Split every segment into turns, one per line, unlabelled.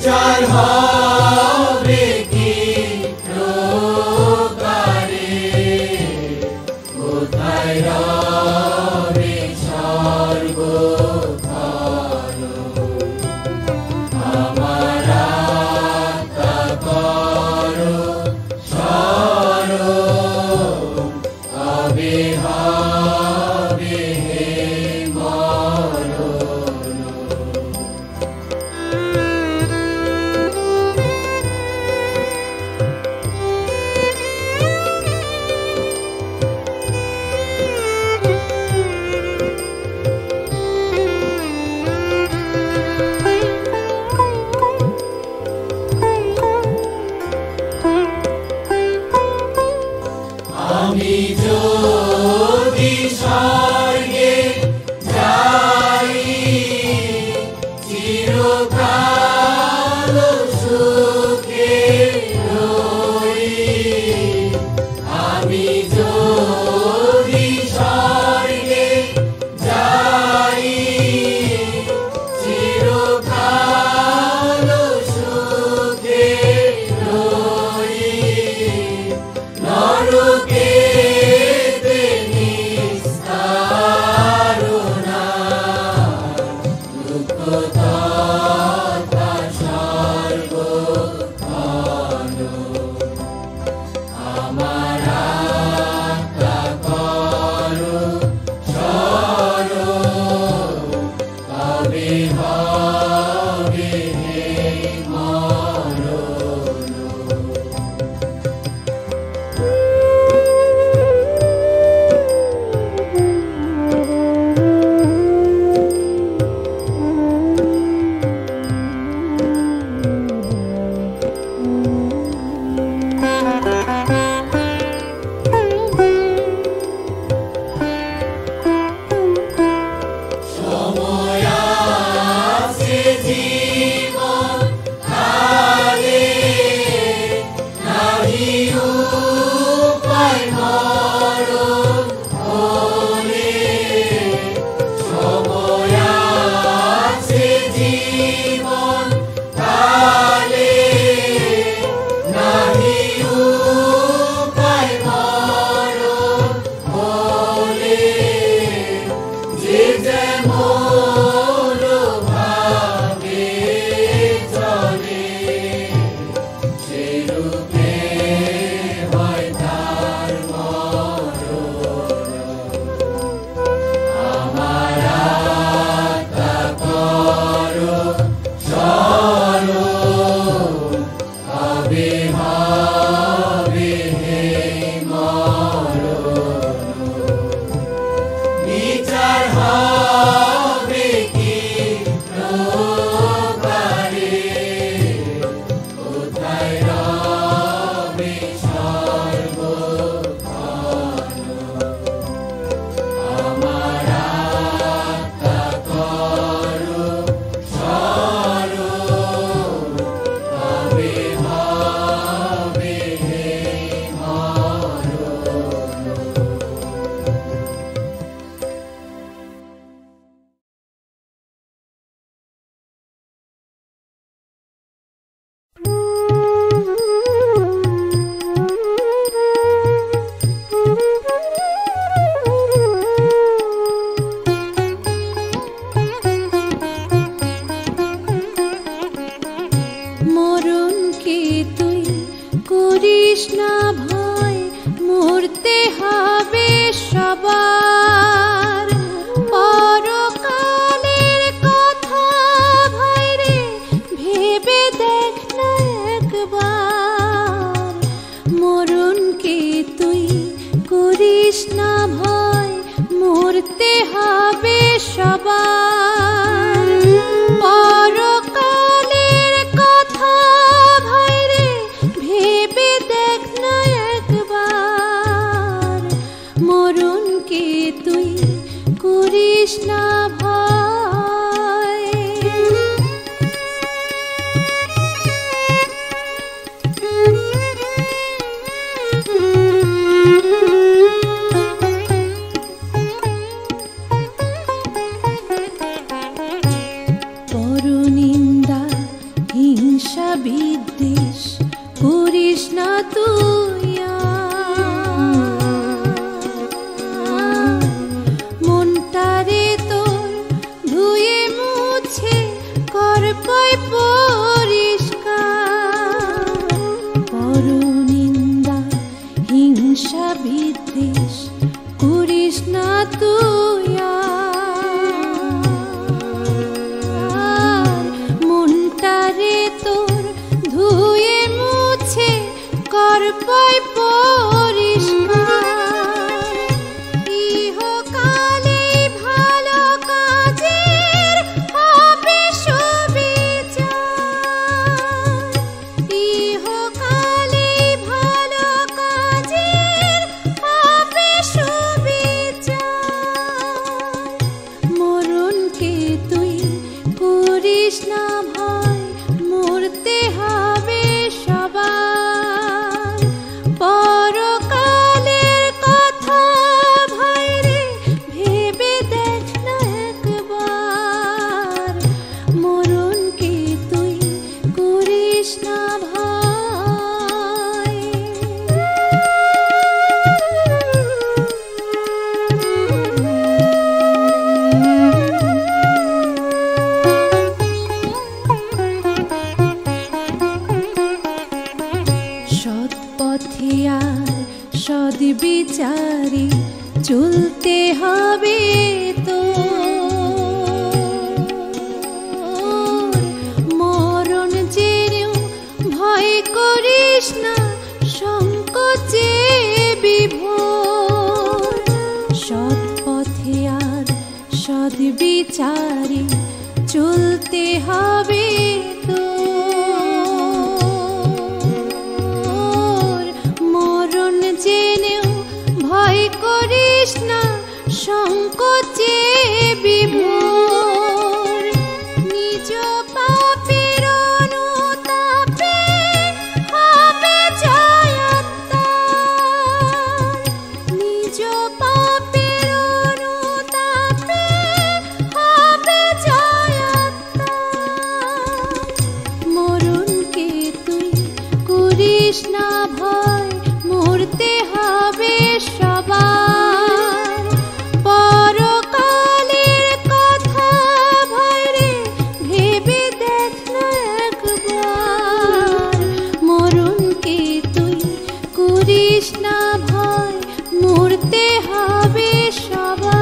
বিচার হবে কি প্রকারে, কোথায় রবে স্বর্গধন। আমার আত্মা করো স্মরণ, কবে হবে হে মরণ। আমি যদি স্বর্গে যাই, চিরকাল সুখে রই। আমি যদি স্বর্গে যাই, চিরকাল সুখে রই। নরকে
হিংসা বিদ্বেষ করিস না তুই মনটারে তোর ধুয়ে মুছে কর পাই পরিষ্কার পরনিন্দা হিংসা বিদ্বেষ করিস না তুই মনটারে তোর ধুয়ে মুছে কর পাই পরিষ্কার ইহকালে ভালো কাজের হবে সুবিচার ইহকালে ভালো কাজের হবে সুবিচার মরণকে তুই করিস না ভয় মরতে হবে সবার পরকালের কথা ভাইরে ভেবে দেখ না একবার মরণকে তুই করিস না ভয় সৎ পথে আর সৎ বিচারে চলতে হবে তো মরণ জেনেও ভয় করিস না সংকোচে বিভোর সৎ পথে আর সৎ বিচারে চলতে হবে তো মরণ জেনেও ভয় করিস না সংকোচে বিভোর নিজ পাপের অনুতাপে হবে জয়াত্তার নিজ পাপের অনুতাপে হবে জয়াত্তার মরণকে তুই করিস না ভয় মরতে হবে সবার পরকালের কথা ভাইরে ভেবে দেখ না একবার মরণকে তুই করিস না ভয় মরতে হবে সবার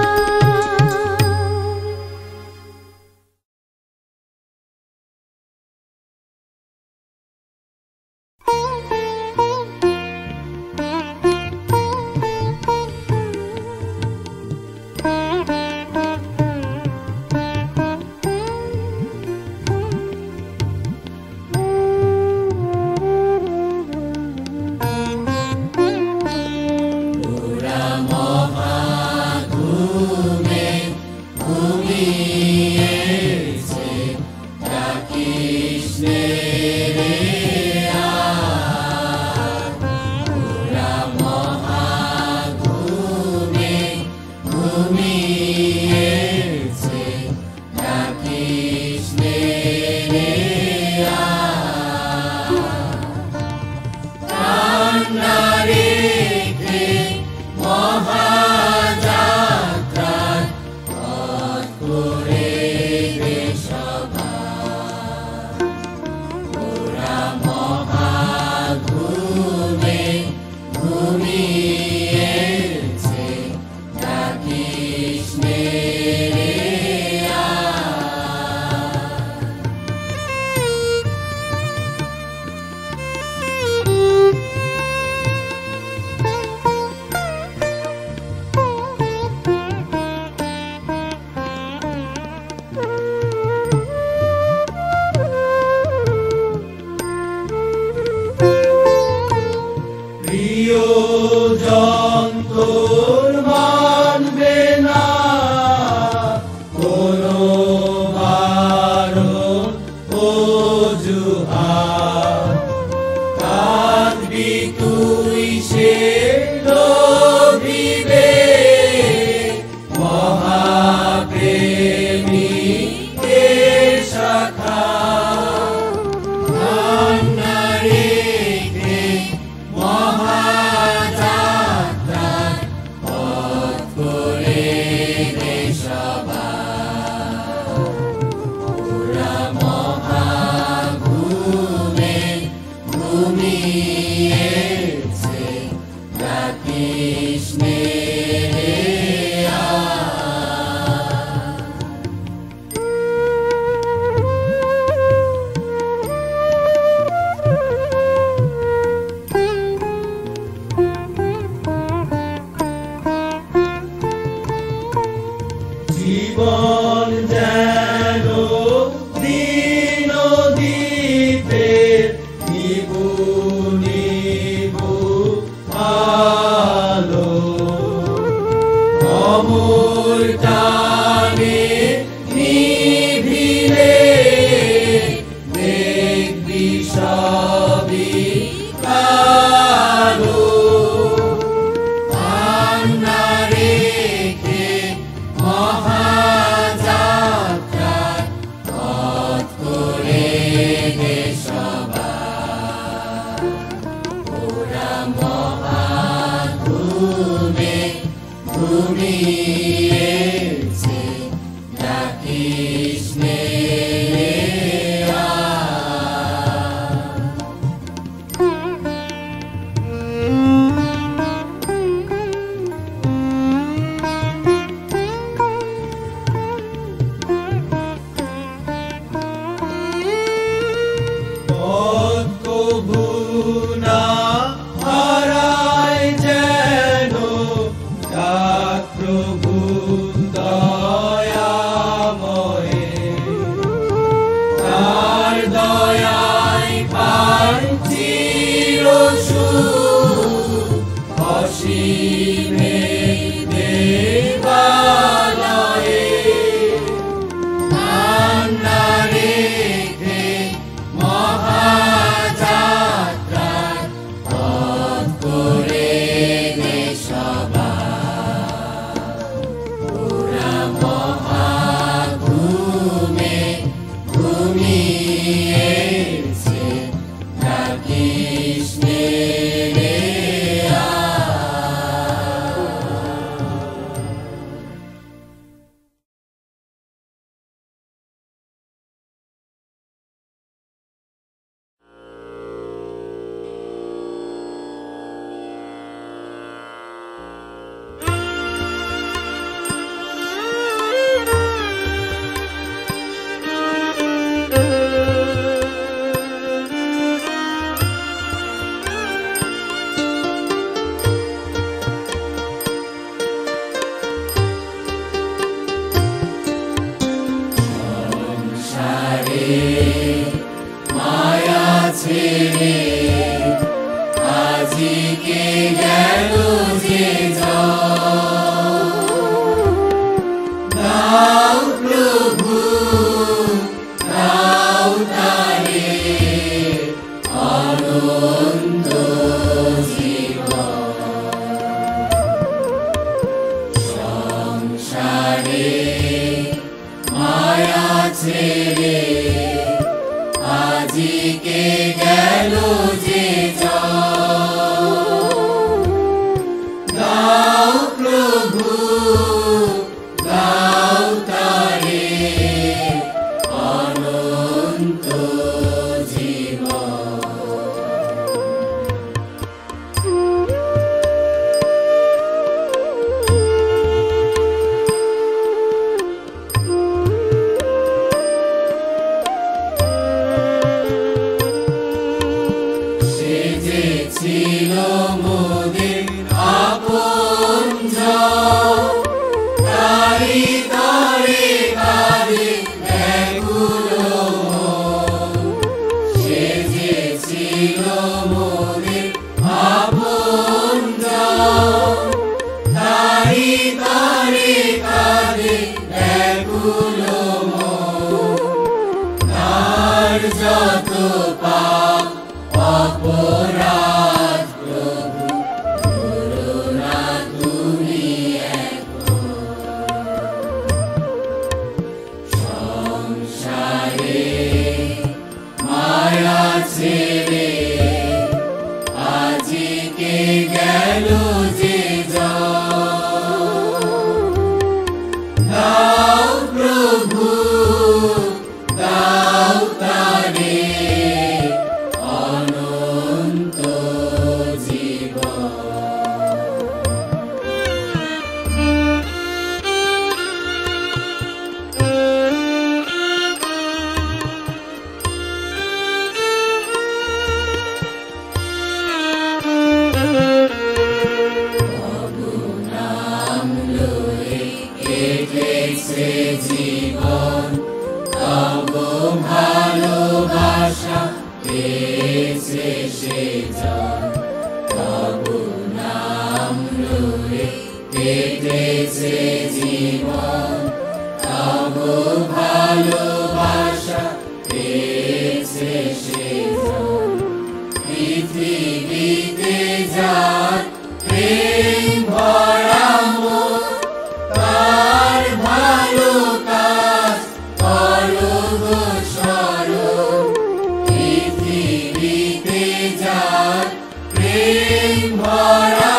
প্রিয়জন তোর মানবে না কোনো বারণ অজুহাত কাঁদবি তুই সে লোভিবে মহাপ্রেমিকের শাখা ঘুমিয়েছে ডাকিস নে
প্রেম ভরা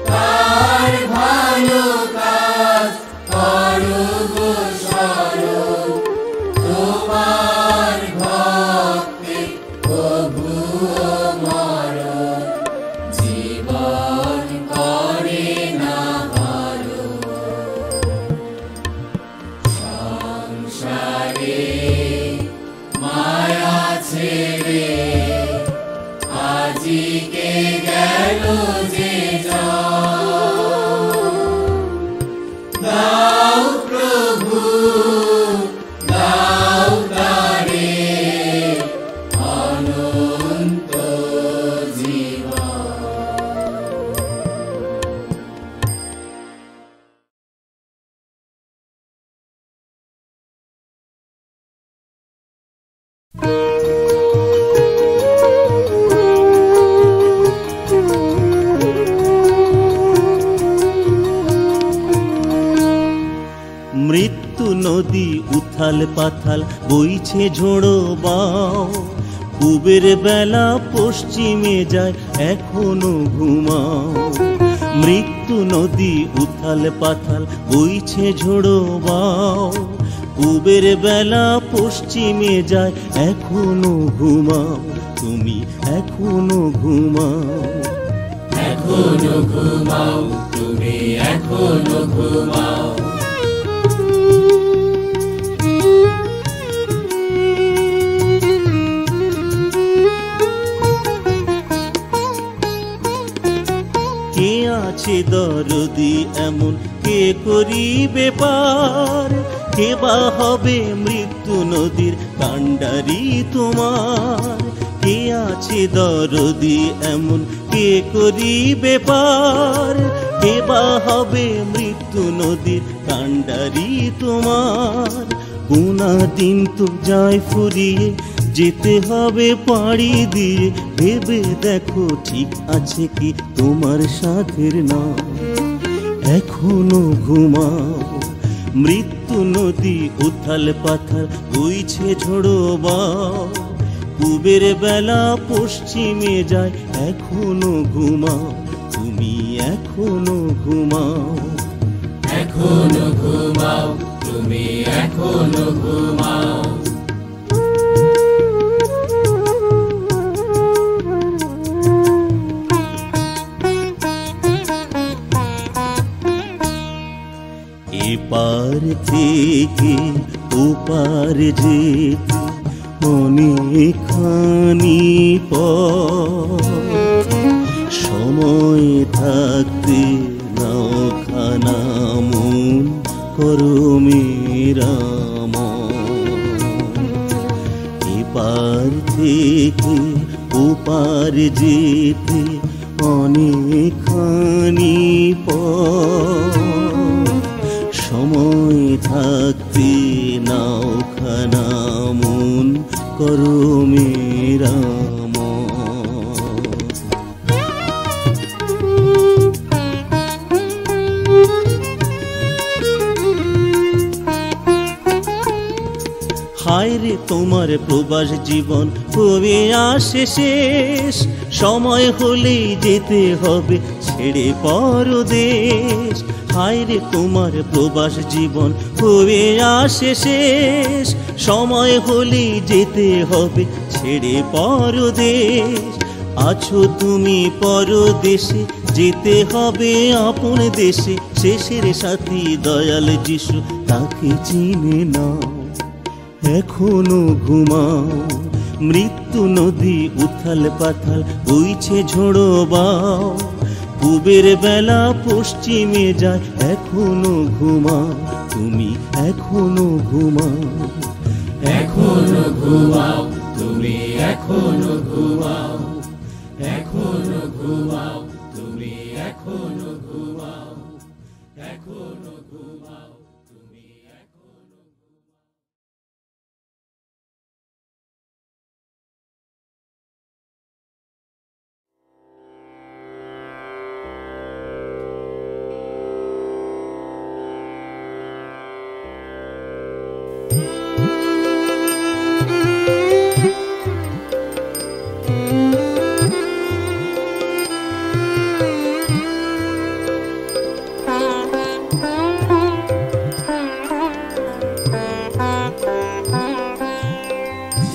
তার ভাই
যাচিকে গেল যে দাও প্রভু দাও তারে অনন্ত জীবন।
মৃত্যু নদী উথাল পাথাল বইছে ঝোড়ো বাও, পূবের বেলা পশ্চিমে যায় এখনো ঘুমাও। মৃত্যু নদী উথাল পাথাল বইছে ঝোড়ো বাও, পূবের বেলা পশ্চিমে যায় এখনো ঘুমাও। তুমি এখনো ঘুমাও,
এখনো ঘুমাও, তুমি এখনো ঘুমাও।
কে আছে দরদি এমন, কে করিবে পার? কে বা হবে মৃত্যু নদীর কাণ্ডারি তোমার? কে আছে দরদি এমন, কে করিবে পার? কে বা হবে মৃত্যু নদীর কাণ্ডারি তোমার? গোনা দিন তো যায় ফুরিয়ে, যেতে হবে পাড়ি দিয়ে। ভেবে দেখো ঠিক আছে কি তোমার সাথের নাম? এখনো ঘুমাও, মৃত্যু নদী উথাল পাথাল বইছে ঝোড়ো বাও, পূবের বেলা পশ্চিমে যায় এখনো ঘুমাও। তুমি এখনো ঘুমাও,
এখনো ঘুমাও, তুমি এখনো ঘুমাও।
এপার থেকে ওপার যেতে অনেকখানি পথ, সময় থাকতে নৌখানা মন করো মেরামত। এপার থেকে ওপার যেতে অনেকখানি পথ, সময় থাকতে নাওখানা মন করো মেরামত। হায় রে তোমার প্রবাস জীবন কবে আসে শেষ? সময় হলেই যেতে হবে ছেড়ে পরদেশ। হায় রে তোমার প্রবাস জীবন কবে আসে শেষ? সময় হলেই যেতে হবে ছেড়ে পরদেশ। আছো তুমি পরদেশে, যেতে হবে আপন দেশে। শেষের সাথী দয়াল যিশু, তাকে চিনে নাও। এখনো ঘুমাও, মৃত্যু নদী উথাল পাথাল বইছে ঝোড়ো বাও, পূবের বেলা পশ্চিমে যায় এখনো ঘুমাও। তুমি এখনো ঘুমাও,
এখনো ঘুমাও, তুমি এখনো ঘুমাও। এখনো ঘুমাও, তুমি এখনো ঘুমাও। এখনো ঘুমাও, তুমি এখনো।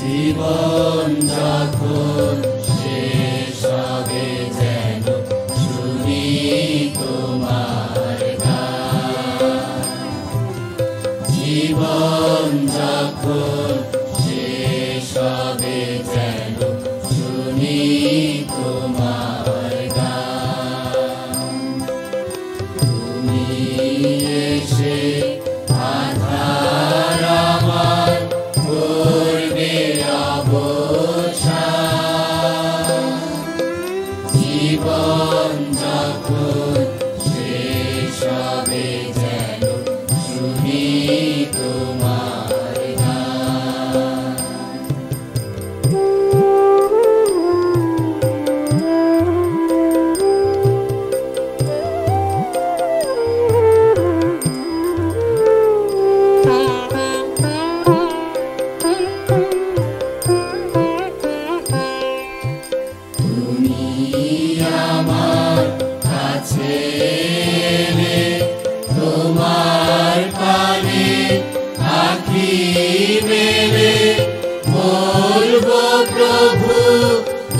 জীবন যখন শেষ হবে যেন শুনি তোমার গান। জীবন যখন শেষ হবে যেন শুনি তোমার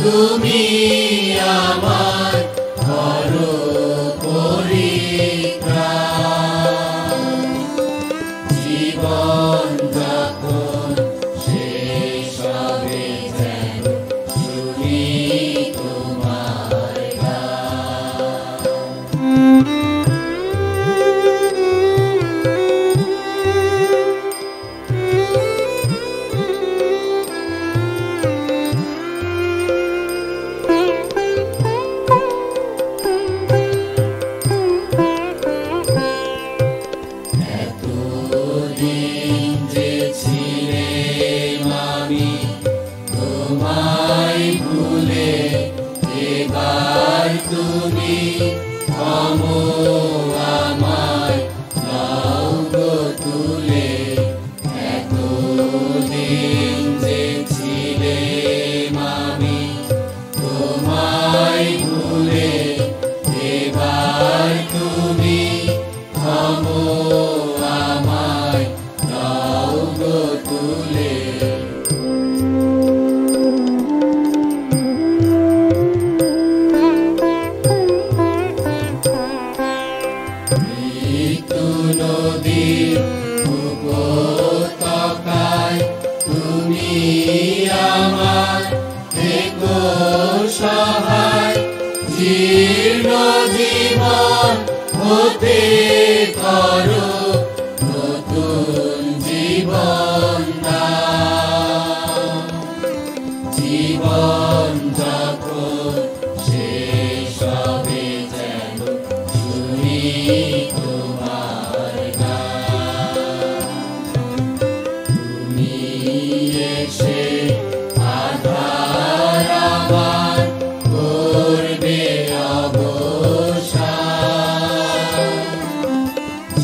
তুমি আমার করো পরিত্রাণ। জীবন যখন শেষ হবে যেন শুনি তোমার গান। তোমায় ভুলে এবার তুমি থামো আমায় নাও গো তুলে। এতদিন যে ছিলে আমি তোমায় ভুলে এবার তুমি থামো আমায় নাও গো তুলে। নদীর উপত্যকায় তুমি আমার থেকো সহায়। জীর্ণ জীবন হতে করো নতুন জীবন দাও। জীবন যখন শেষ হবে যেন শুনি তোমার গান। তুমি এসে আধার আমার করবে অবসান।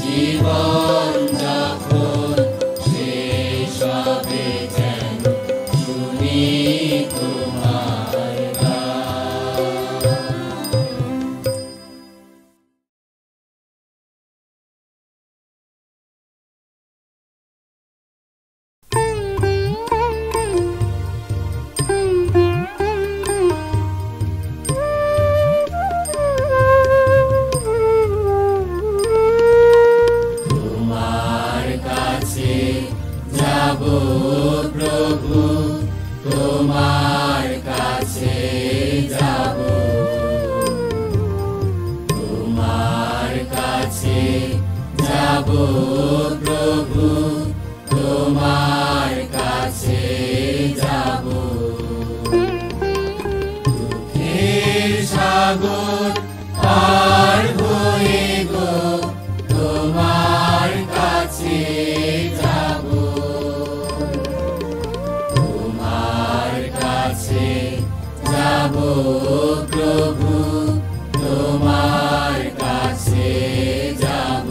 জীবন যখন শেষ হবে যেন শুনি তোমার গান। তোমার কাছে যাব প্রভু, তোমার কাছে যাব। তোমার কাছে যাব প্রভু, তোমার কাছে যাব। দুঃখের সাগর পার হয়ে গো তোমার কাছে যাব। তোমার কাছে যাব প্রভু, তোমার কাছে যাব।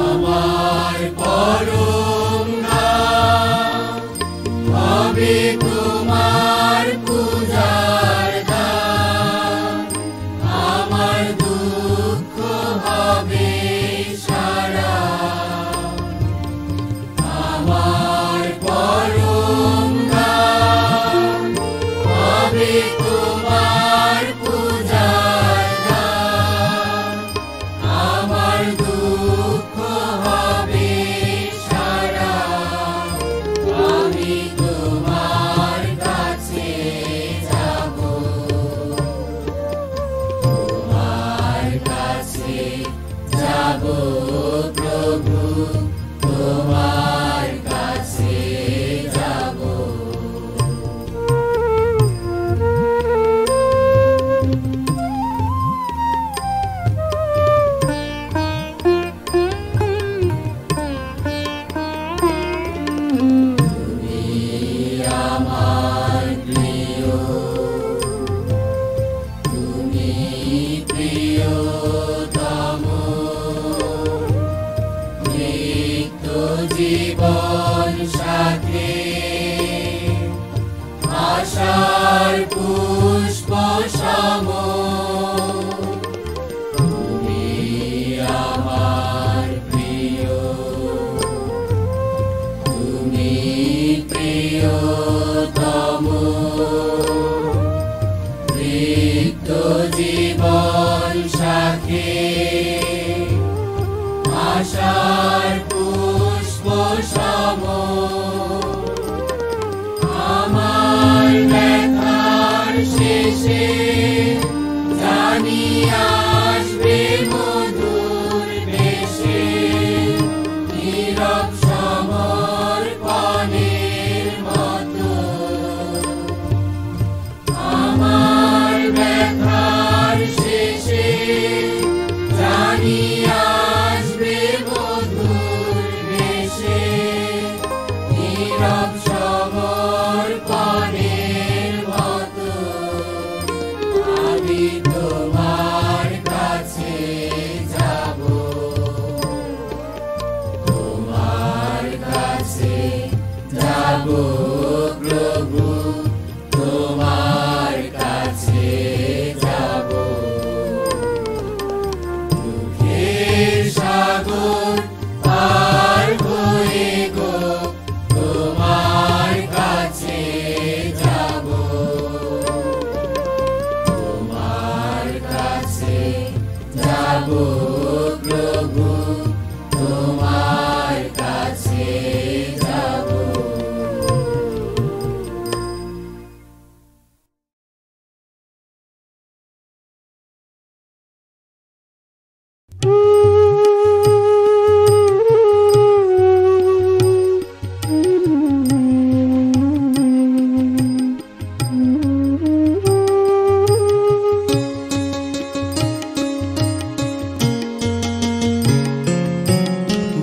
আমার পরম নাম হবে তোমার পূজার দান। আমার দুঃখ হবে সারা। আমার পরম নাম হবে তোমার পূজার দান। আমার দুঃখ হবে সারা। আমি তোমার কাছে যাব। তোমার কাছে যাব প্রভু, তোমার কাছে যাব। তুমি আমার প্রিয়, তুমি প্রিয়তম। নিত্য জীবন সাথী, আশার পুষ্প সম। তিক্ত জীবন সাথে আশার পুষ্প সম আমার ব্যথার শেষে জানি আসবে মধুর বেশে নীরব সমর্পণের মতো আমার ব্যথার শেষে জানি আসবে মধুর বেশে নীরব সমর্পণের মতো আমি তোমার কাছে যাব তোমার কাছে যাব প্রভু তোমার কাছে যাব দুঃখের সাগর পার হয়ে গো তোমার কাছে যাব তোমার কাছে যাব প্রভু তোমার কাছে যাব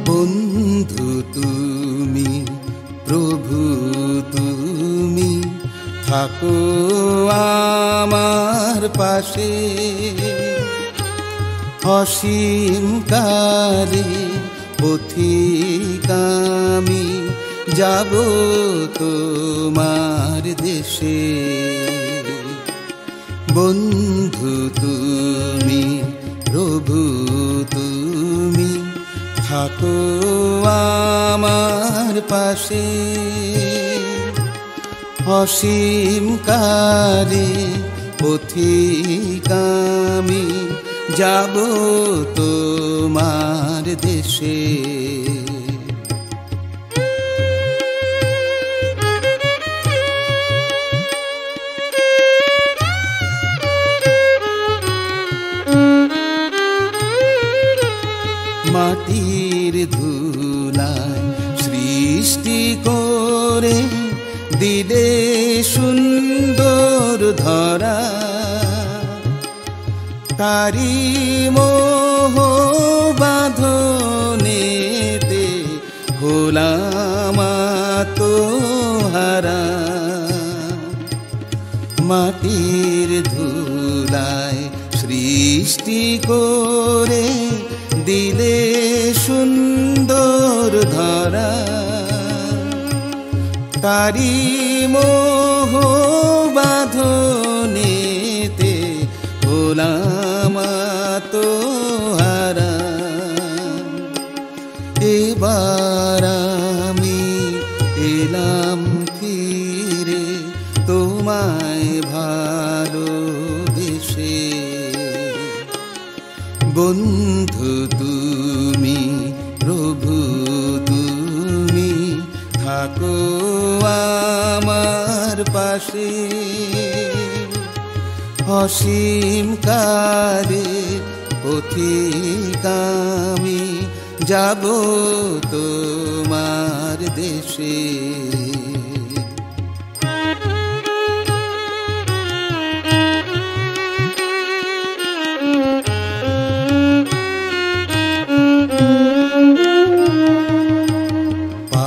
বন্ধু তুমি প্রভু তুমি থাকো আমার পাশে অসীম কালে পথিকামি যাব তোমার দেশে বন্ধু তুমি প্রভু তুমি থাকো আমার পাশে অসীম কালে পথিকামি যাব তোমার দেশে মাটির ধুলায় সৃষ্টি করে দিলে সুন্দর ধরা তারি মোহ বাঁধনেতে হলাম আত্মহারা মাটির ধুলায় সৃষ্টি করে দিলে সুন্দর ধরা তারি মোহ বাঁধনেতে হলাম আত্মহারা এবার আমি এলাম ফিরে তোমায় ভালোবেসে বন্ধু তুমি প্রভু তুমি থাকো আমার পাশে অসীম কালে পথিকামি যাব তোমার দেশে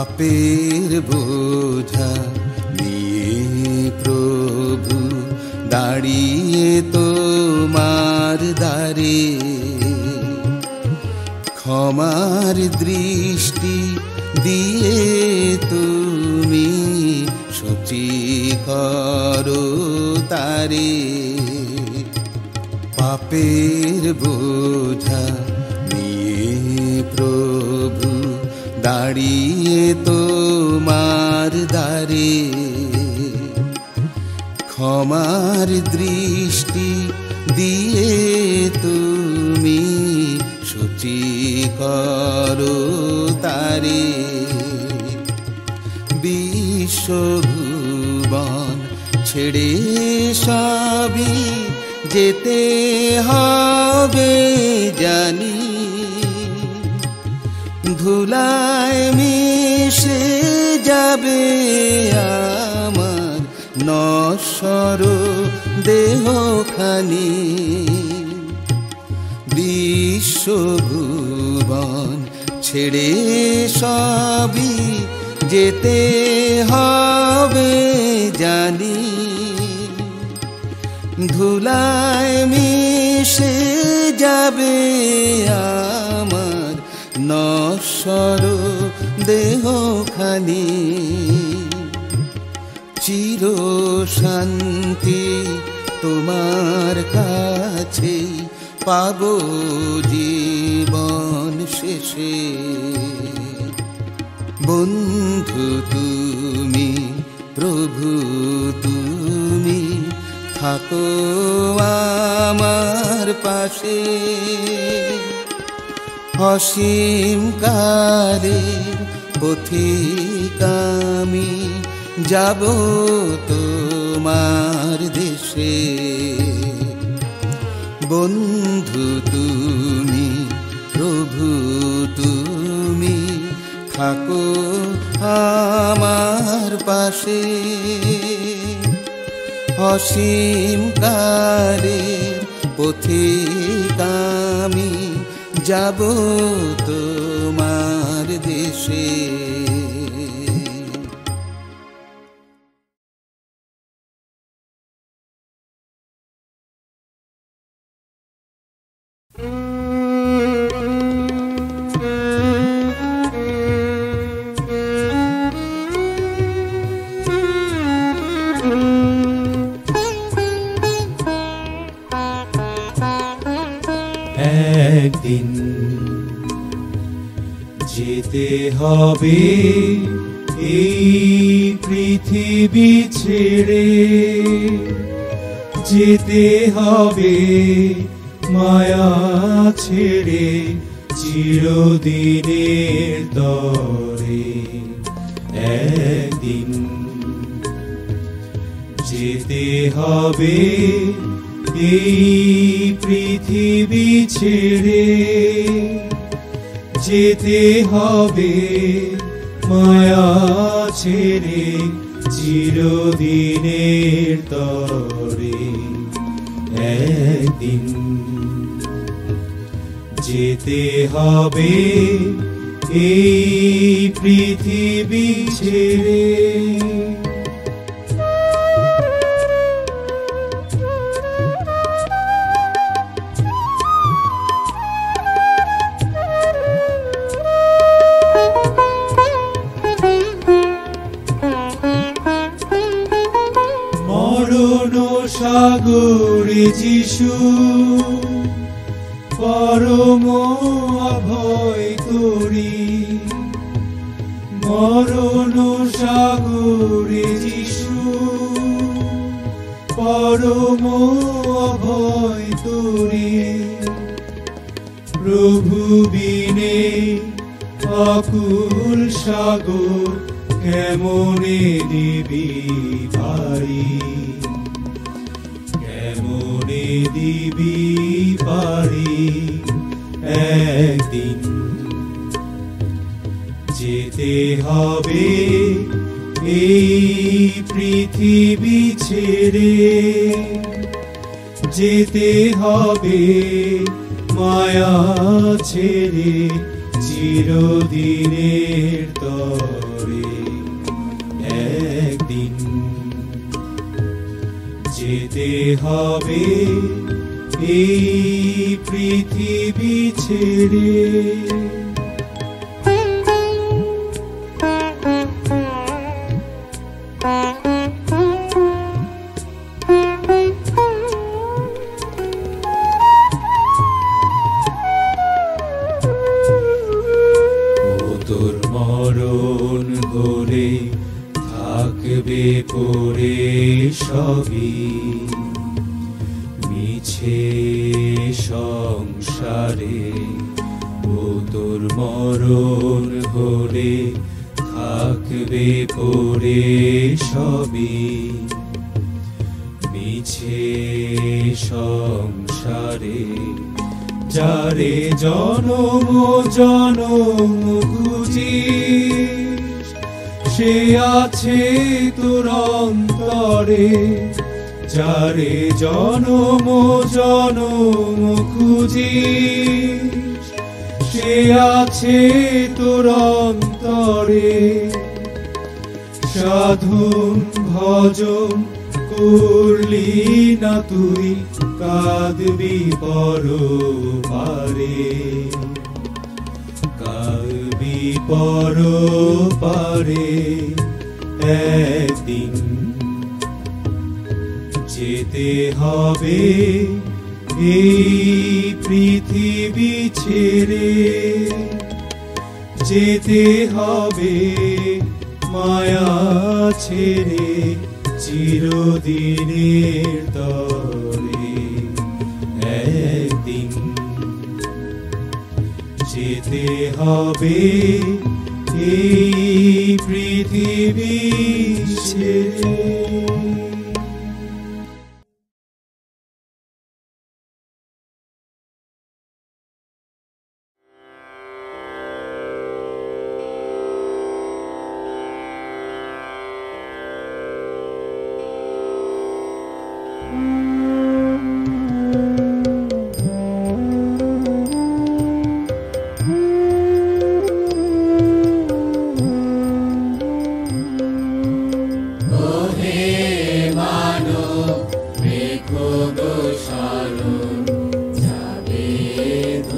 পাপের বোঝা নিয়ে প্রভু দাঁড়িয়ে তোমার দ্বারে ক্ষমার দৃষ্টি দিয়ে তুমি সচি করো তারে পাপের বোঝা নিয়ে প্রভু দাঁড়িয়ে তোমার দ্বারে ক্ষমার দৃষ্টি দিয়ে তুমি সূচি করো তারে। বিশ্বভুবন ছেড়ে সবই যেতে হবে জানি, ধুলায় মিশে যাবে আমার নশ্বর দেহখানি। বিশ্বভুবন ছেড়ে সবই যেতে হবে জানি, ধুলায় মিশে যাবে আমার নশ্বর দেহখানি। চির শান্তি তোমার কাছে পাব জীবন শেষে। বন্ধু তুমি, প্রভু তুমি, থাকো আমার পাশে। অসীম কালের পথিক আমি যাব তোমার দেশে। বন্ধু তুমি, প্রভু তুমি, থাকো আমার পাশে। অসীম কালের পথিক আমি যাব তোমার দেশে।
একদিন যেতে হবে এই পৃথিবী ছেড়ে, যেতে হবে মায়া ছেড়ে চিরদিনের তরে। একদিন যেতে হবে এই পৃথিবী ছেড়ে, যেতে হবে মায়া ছেড়ে চিরদিনের তরে। একদিন যেতে হবে এই পৃথিবী ছেড়ে। মরণ সাগরে যিশু পরম অভয় তোরি। মরণ সাগরে যিশু পরম অভয় তোরি। প্রভু বিনে অকুল সাগর কেমনে দিবি পারি, কেমনে দিবি পারি। একদিন যেতে হবে এই পৃথিবী ছেড়ে, যেতে হবে মায়া ছেড়ে চিরদিনের তরে। একদিন যেতে হবে এই পৃথিবী ছেড়ে। তোর মরণ হলে থাকবে পড়ে সবই, মিছে সংসারে ও তোর মরণ হলে থাকবে পড়ে সবই মিছে সংসারে যারে জনম জনম খুঁজিস সে আছে তোর অন্তরে যারে জনম জনম খুঁজিস সে আছে তোর অন্তরে সাধন ভজন করলি না তুই কাঁদবি পরপারে কাঁদবি পরপারে একদিন যেতে হবে এই পৃথিবী ছেড়ে যেতে হবে মায়া ছেড়ে চিরদিনের তরে একদিন যেতে হবে এই পৃথিবী ছেড়ে।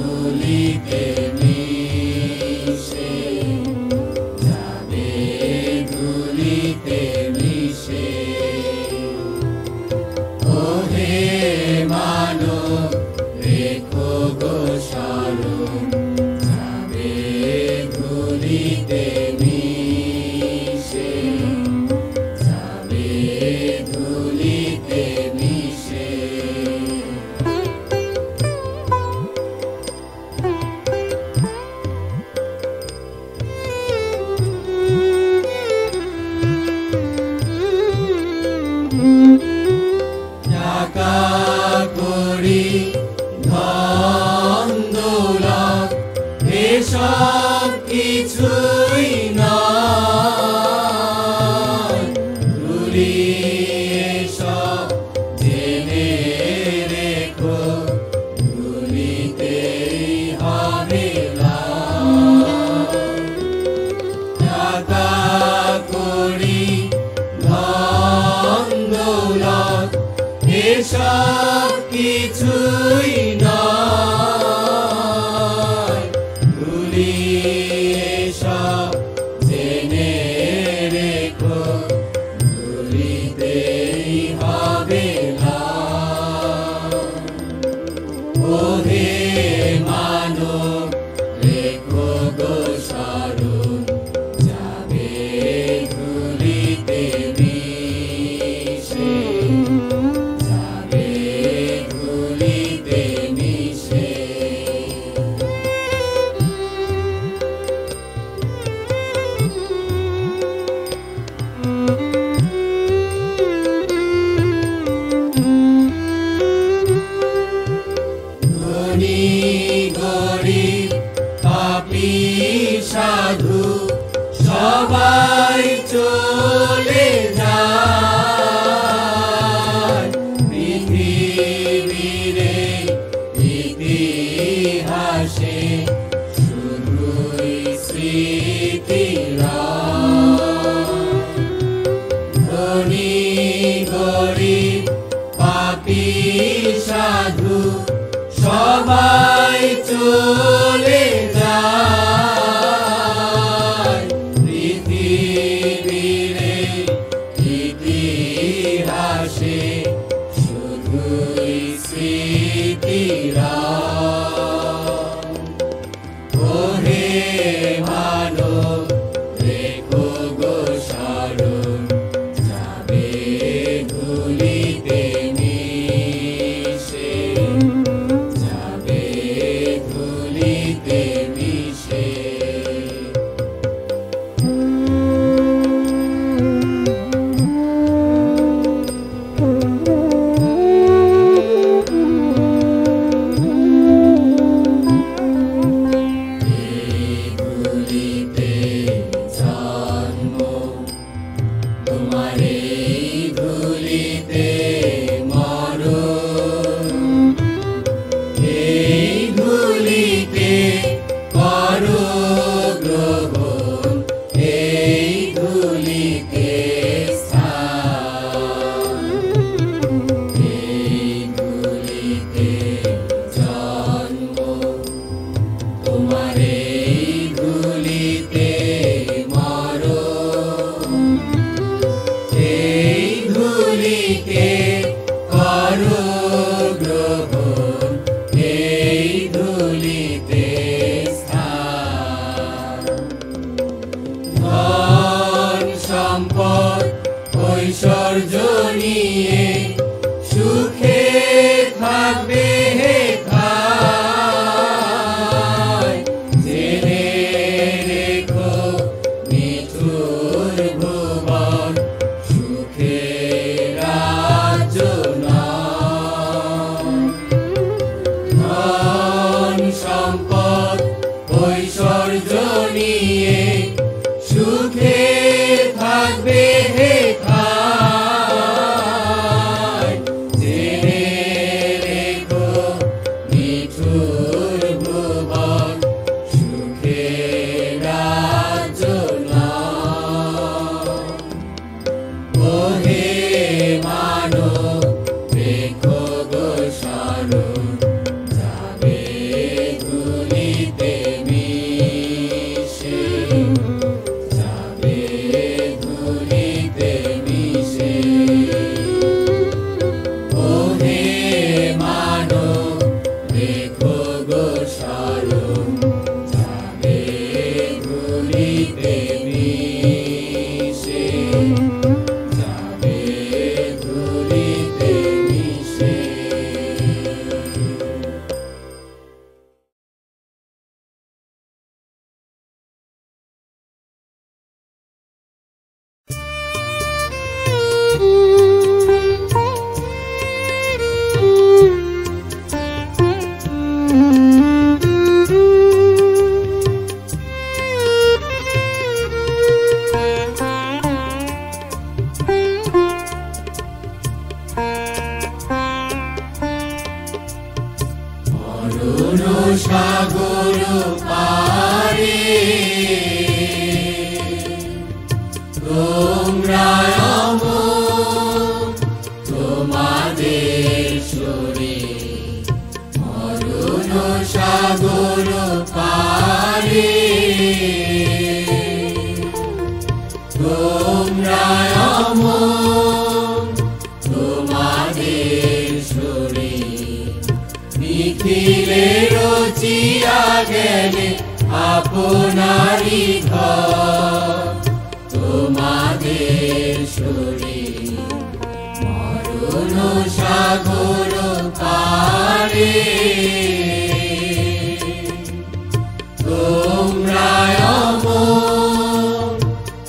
ধুলিতে মিশে
সুখে থাকবে হে ঠাই, জেনে রেখো নিঠুর ভুবন সুখের রাজ্য নয়। ওহে মানব রেখো গো স্মরণ, যাবে ধুলিতে মিশে, যাবে ধুলিতে মিশে। ওহে মানব রেখো গো স্মরণ, যাবে ধুলিতে মিশে, যাবে ধুলিতে মিশে। অরুণ সাগর পারে তোমরা অমর, তোমাদের শরীর। অরুণ সাগর পারে তোমরা অমর, তোমাদের শরীর। নিখিলে রচিয়া গেলে আপনারি ঘর, তোমাদের শরীর। মরণ সাগর পারে তোমরা অমর,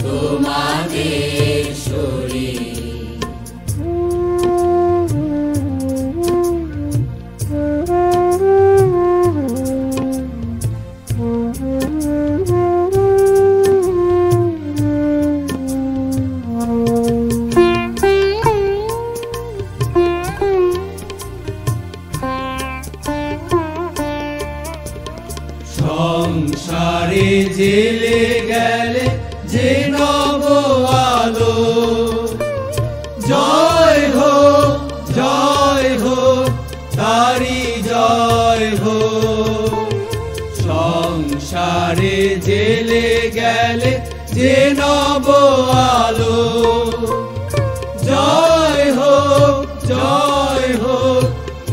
তোমাদের শরীর। সংসারে জেলে গেলে যে নব আলো, জয় হো তারি জয় হো। সংসারে জেলে গেলে যে নব আলো, জয় হো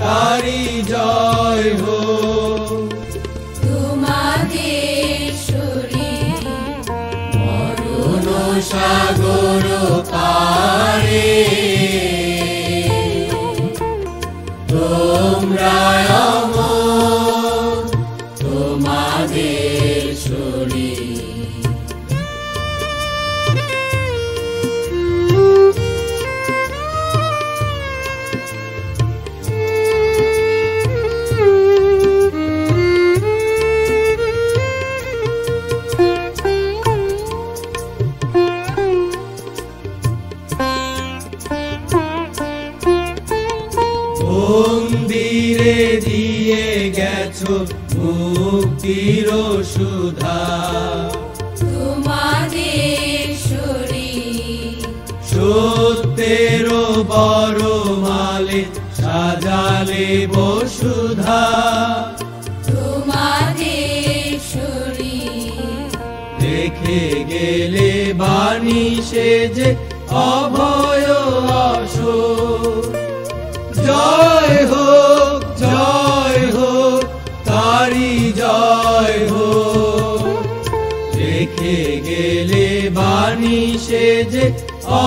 তারি জয় হো।
তোমাদের শরীর
মরণ সাগর পারে তোমরা অমর, তোমাদের শরীর। মন্দিরে দিয়ে গেছো মুক্তির সুধা,
তোমাদের শরীর
সত্যের বড় মালে সাজালে বসুধা।
তোমাদের শরীর
রেখে গেলে বাণী সেজে অভয় আসর, জয় হো তারি জয় হো। রেখে গেলে বাণী সেজে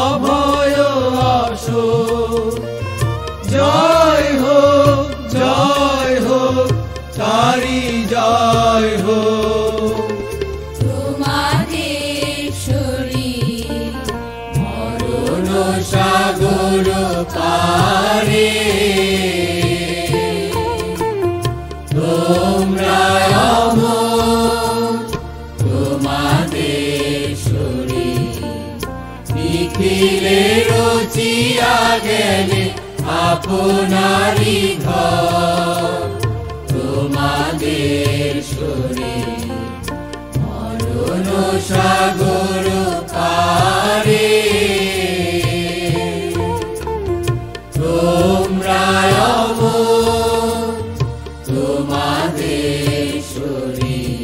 অভয় আসর, জয় হো তারি জয় হো।
তোমাদের শরীর
মরণ সাগর পারে তোমরা অমর, তোমাদের শরীর। আপনারি ঘর তোমাদের শরীর মরণ সাগর পারে তোমরা অমর তোমাদের শরীর।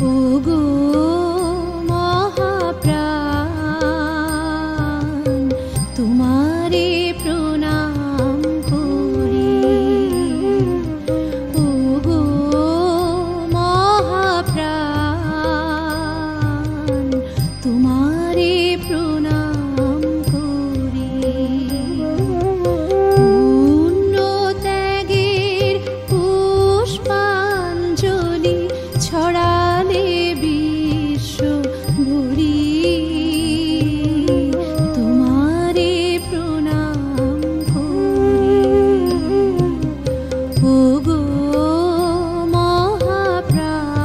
ওগো মহাপ্রাণ তোমারে প্রণাম করি। ওগো মহাপ্রাণ তোমারে প্রণাম করি। পুণ্য ত্যাগের পুষ্পাঞ্জলি ছড়ালে বিশ্ব ভরি তোমারে প্রণাম করি। ওগো মহাপ্রাণ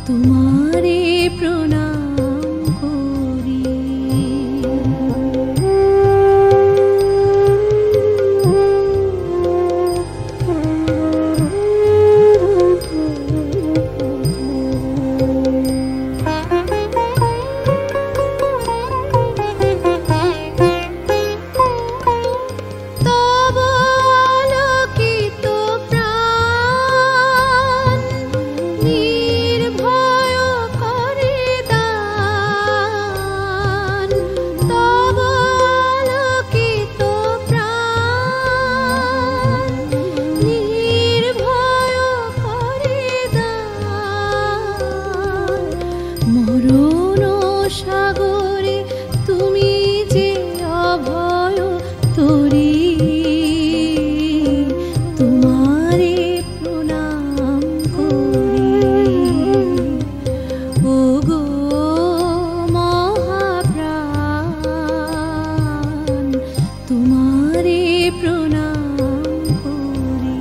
তোমারে প্রণাম করি। তব আলোকিত প্রাণ নির্ভয় করে দান। তব আলোকিত প্রাণ নির্ভয় করে দান। মরণ সাগরে তুমি যে অভয় তরি তোমারে প্রণাম করি। ওগো মহাপ্রাণ তোমারে প্রণাম করি।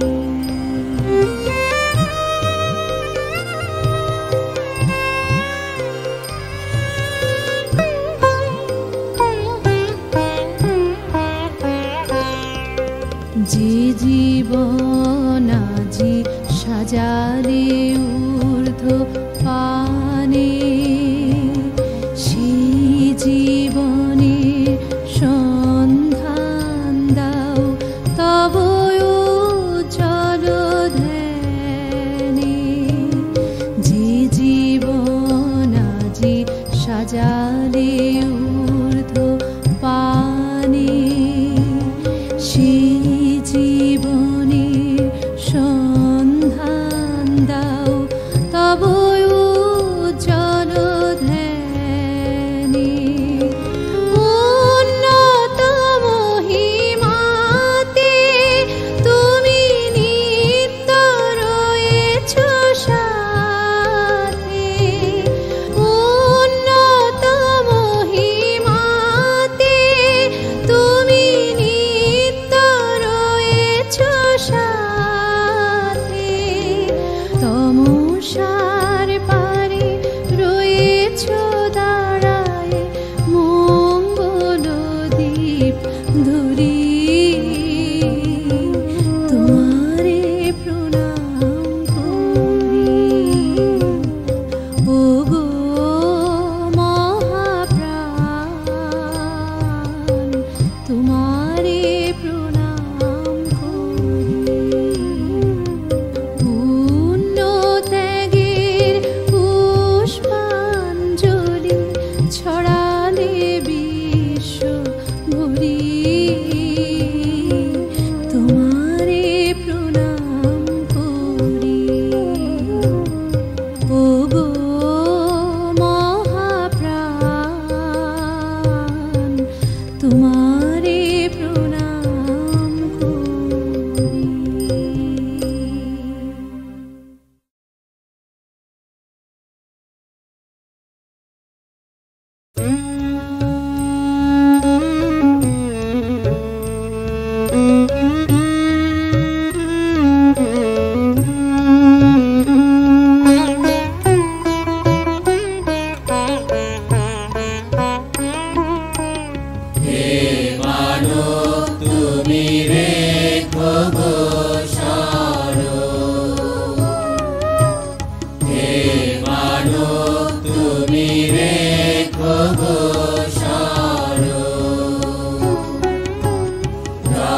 যে জীবন আজি সাজালে ঊর্ধ্ব পানে সেই জীবনের সন্ধান দাও তব উজ্জ্বল ধ্যানে। যে জীবন আজি সাজালে ঊর্ধ্ব পানে সেই জীবনের সন্ধান দাও তব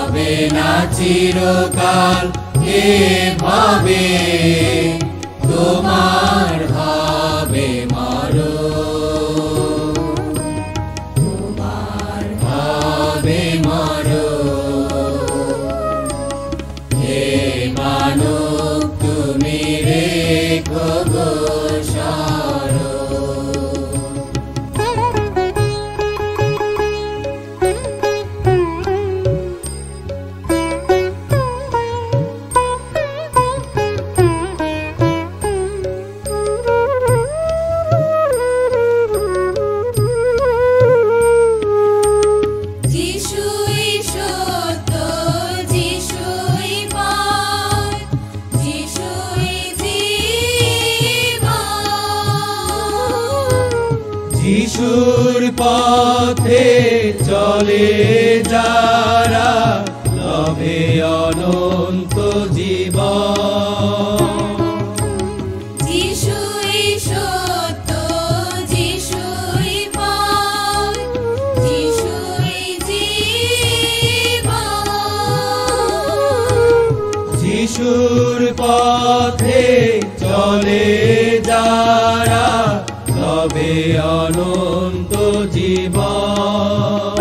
রবে না চিরকাল এভাবে, তোমার হবে মরণ, তোমার হবে মরণ। হে মানব তুমি রেখো গো যিশুর পথে চলে যারা, লবে অনন্ত জীবন। যিশুই সত্য, যিশুই পথ, যিশুই জীবন। যিশুর পথে চলে যারা, লবে অনন্ত জীবন,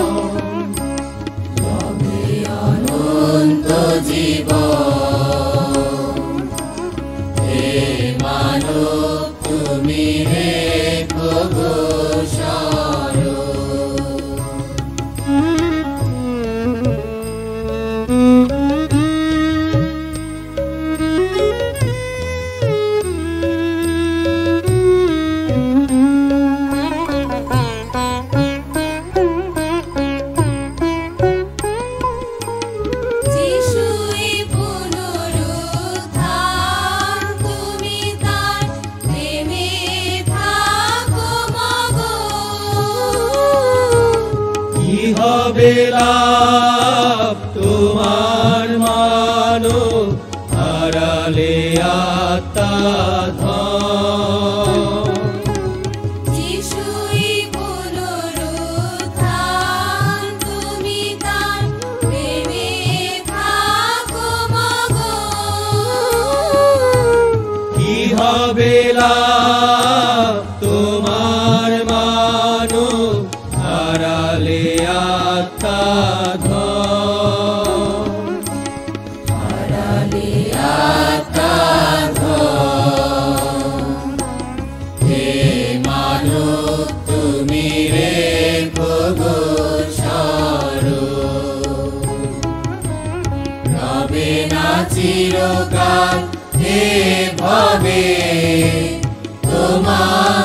লবে অনন্ত জীবন। হে মানব তুমি রেখো গো লাভ তোমার মানব হারালে আত্মা ধন। যিশুই পুনরুত্থান তুমি তার প্রেমে থাকো মগন। কি হবে লাভ তোমার মানব হারালে আত্মা ধন, হারালে আত্মা ধন। হে মানব তুমি রেখো গো রবে না চিরকাল এভাবে, তোমার